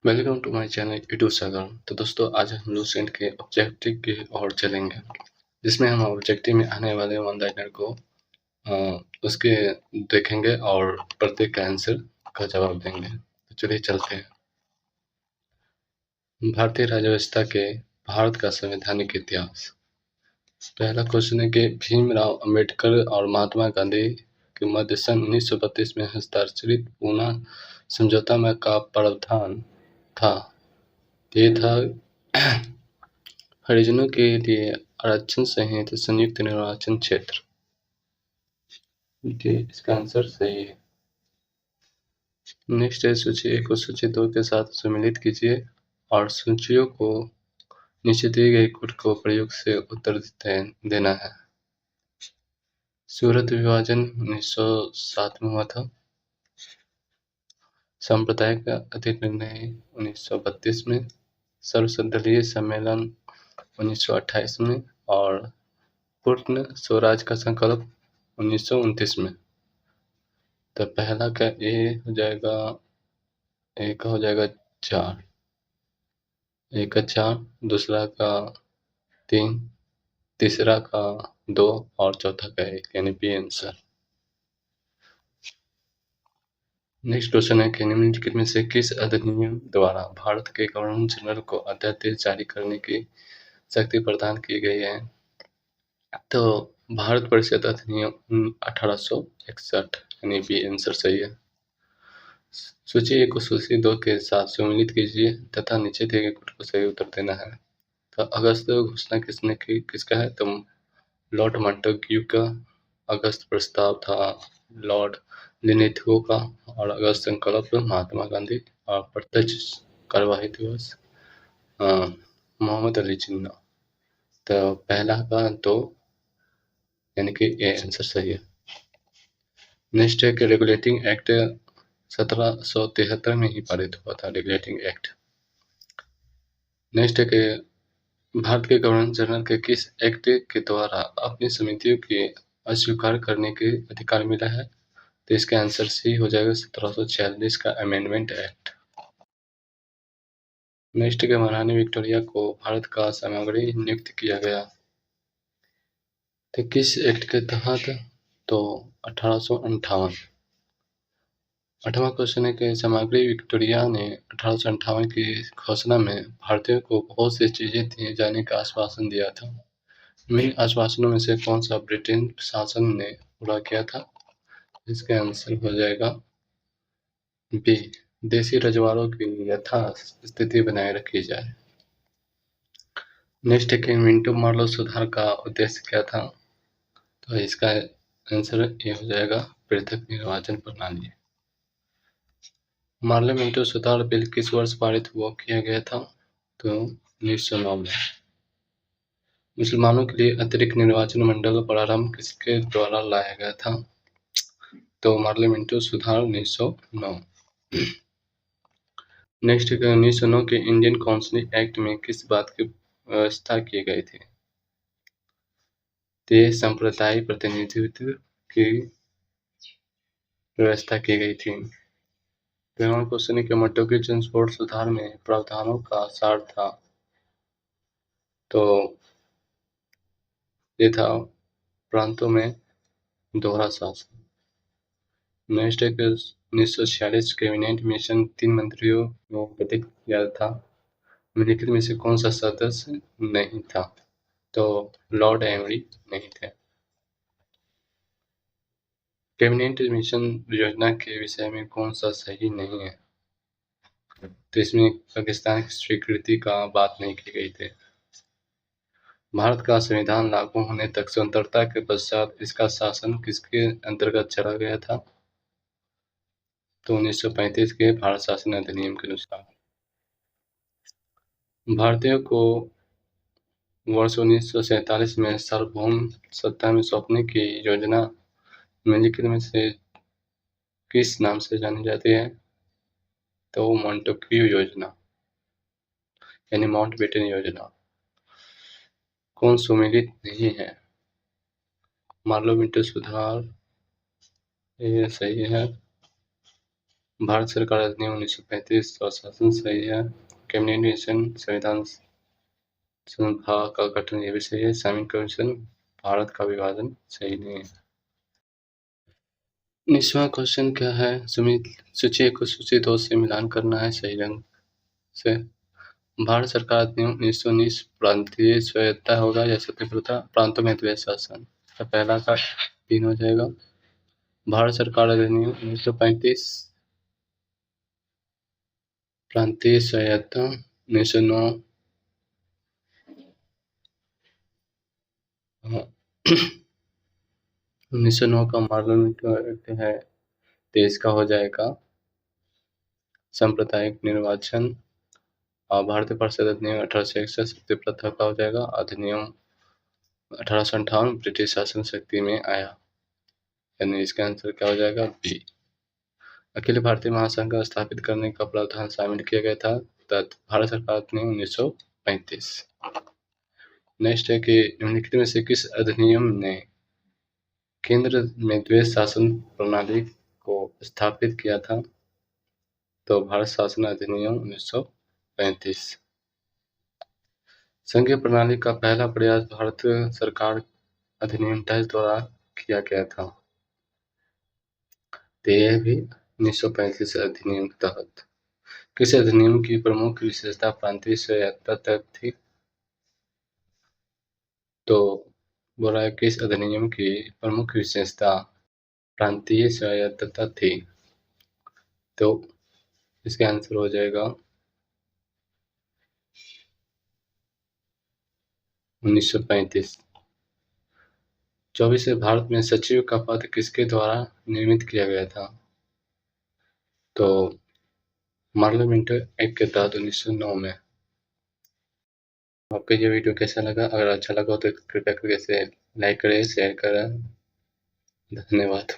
Welcome to my channel YouTube Sagar. तो दोस्तों आज हम लूसेंट के ऑब्जेक्टिव की ओर चलेंगे, जिसमें हम ऑब्जेक्टिव में आने वाले वन लाइनर को उसके देखेंगे और प्रत्येक का आंसर का जवाब देंगे। तो चलिए चलते हैं। भारतीय राज्य व्यवस्था के भारत का संवैधानिक इतिहास। पहला क्वेश्चन है कि भीमराव अंबेडकर और महात्मा गांधी के मध्य सन 1932 में हस्ताक्षरित पूना समझौता में का प्रावधान था। ये था हरिजनों के लिए आरक्षण सहित संयुक्त निर्वाचन क्षेत्र। इसका आंसर सही है। नेक्स्ट है सूची 1 को सूची 2 के साथ सम्मिलित कीजिए और सूचियों को नीचे दिए गए कोड को प्रयोग से उत्तर देना है। सूरत विभाजन 1907 में हुआ था। सांप्रदायिक अधिनिर्णय 1932 में। सर्वदलीय सम्मेलन 1928 में और पूर्ण स्वराज का संकल्प 1929 में। तो पहला का ए हो जाएगा, ए का हो जाएगा 4, ए का 4, दूसरा का 3, तीसरा का 2 और चौथा का 1, यानी बी आंसर। नेक्स्ट क्वेश्चन है कि निम्नलिखित में से किस अधिनियम द्वारा भारत के गवर्नर जनरल को अध्यादेश जारी करने की शक्ति प्रदान की गई है? तो भारत परिषद अधिनियम 1861, यानी बी आंसर सही है। सूची 1 को सूची 2 के साथ सम्मिलित कीजिए तथा नीचे दिए गए कोड को सही उत्तर देना है। तो अगस्त घोषणा किसने की, किसका है? तो लॉर्ड मॉन्टेग्यू का। अगस्त प्रस्ताव था लॉर्ड लिनेथगो का। और अगस्त संकल्प महात्मा गांधी। और प्रत्यक्ष कार्यवाही दिवस मोहम्मद अली जिन्ना। तो पहला का 2, यानी कि ए आंसर सही है। नेक्स्ट है कि रेगुलेटिंग एक्ट 1773 में ही पारित हुआ था, रेगुलेटिंग एक्ट। नेक्स्ट है कि भारत के गवर्नर जनरल के किस एक्ट के द्वारा अपनी समितियों के अस्वीकार करने के अधिकार मिला है? तो इसका आंसर सी हो जाएगा, 1746 का अमेंडमेंट एक्ट। नेक्स्ट के महारानी विक्टोरिया को भारत का सामग्री नियुक्त किया गया, तो किस एक्ट के तहत? तो 1858। 8वां क्वेश्चन है कि सामग्री विक्टोरिया ने 1858 की घोषणा में भारतीयों को बहुत सी चीजें दिए जाने का आश्वासन दिया था। इन आश्वासनों में से कौन सा ब्रिटेन शासन ने पूरा किया था? इसका आंसर हो जाएगा बी, देशी रजवाड़ों की यथास्थिति बनाए रखी जाए। नेक्स्ट है कि मिंटो मार्लो सुधार का उद्देश्य क्या था? तो इसका आंसर ये हो जाएगा पृथक निर्वाचन प्रणाली। मार्लो मिंटो सुधार बिल किस वर्ष पारित किया गया था? तो 1909 में। मुसलमानों के लिए अतिरिक्त निर्वाचन मंडल प्रारंभ किसके द्वारा लाया गया था? तो मार्लो मिंटो सुधार 1909। नेक्स्ट 1909 के इंडियन काउंसिल एक्ट में किस बात की व्यवस्था की गई थी? तो ये सांप्रदायिक प्रतिनिधित्व की व्यवस्था की गई थी। 13वां क्वेश्चन है कि मड्डोकी ट्रांसपोर्ट सुधार में प्रावधानों का सार था। तो ये था प्रांतों में दोहरा शासन। नेक्स्ट है कि 1946 कैबिनेट मिशन 3 मंत्रियों को गठित किया था। निम्नलिखित में से कौन सा सदस्य नहीं था? तो लॉर्ड एमरी नहीं थे। कैबिनेट मिशन योजना के विषय में कौन सा सही नहीं है? तो इसमें पाकिस्तान की स्वीकृति का बात नहीं की गई थी। भारत का संविधान लागू होने तक स्वतंत्रता के पश्चात इसका शासन किसके अंतर्गत चला गया था? तो 1935 के भारत शासन अधिनियम के अनुसार। भारतीयों को वर्ष 1947 में सार्वभौम सत्ता में सौंपने की योजना निम्नलिखित में से किस नाम से जानी जाती है? तो मॉन्टेग्यू योजना, यानी माउंटबेटन योजना। कौन सुमेलित नहीं है? मार्लो मिंटो सुधार, ये सही है। भारत सरकार अधिनियम 1935 स्वशासन सही है। कैबिनेट मिशन संविधान सभा का गठन ये भी सही है। साइमन कमीशन भारत का विभाजन सही नहीं है। 19वां क्वेश्चन क्या है? सूची 1 को सूची 2 से मिलान करना है सही ढंग से। भारत सरकार अधिनियम 1919 प्रांतीय स्वायत्तता होगा या सत्य प्रथा प्रांतों में द्वैत शासन? तो पहला का 3 हो जाएगा। भारत सरकार अधिनियम 1935 प्रांतीय स्वायत्तता 1909 1909 का पार्लियामेंट एक्ट है देश का हो जाएगा सांप्रदायिक निर्वाचन। और भारतीय परिषद अधिनियम 1861 सत्य प्रथा का हो जाएगा अधिनियम 1858 ब्रिटिश शासन शक्ति में आया, यानी इसका आंसर क्या हो जाएगा? बी। अखिल भारतीय महासंघ का स्थापित करने का प्रावधान शामिल किया गया था भारत सरकार ने 1935। नेक्स्ट है कि निम्नलिखित में से किस अधिनियम ने केंद्र में द्वैत शासन प्रणाली को स्थापित किया था? तो भारत शासन अधिनियम 1935। संघीय प्रणाली का पहला प्रयास भारत सरकार अधिनियम 28 द्वारा किया गया था। तो यह भी 1935 अधिनियम के तहत। किस अधिनियम की प्रमुख विशेषता प्रांतीय स्वायत्तता तक थी? तो बोल रहा है किस अधिनियम की प्रमुख विशेषता प्रांतीय स्वायत्तता थी? तो इसका आंसर हो जाएगा 1935। 24 भारत में सचिव का पद किसके द्वारा निर्मित किया गया था? तो पार्लियामेंट एक्ट के तहत 1909 में। आपको ये वीडियो कैसा लगा? अगर अच्छा लगा तो कृपया करके इसे लाइक करें, शेयर करें। धन्यवाद।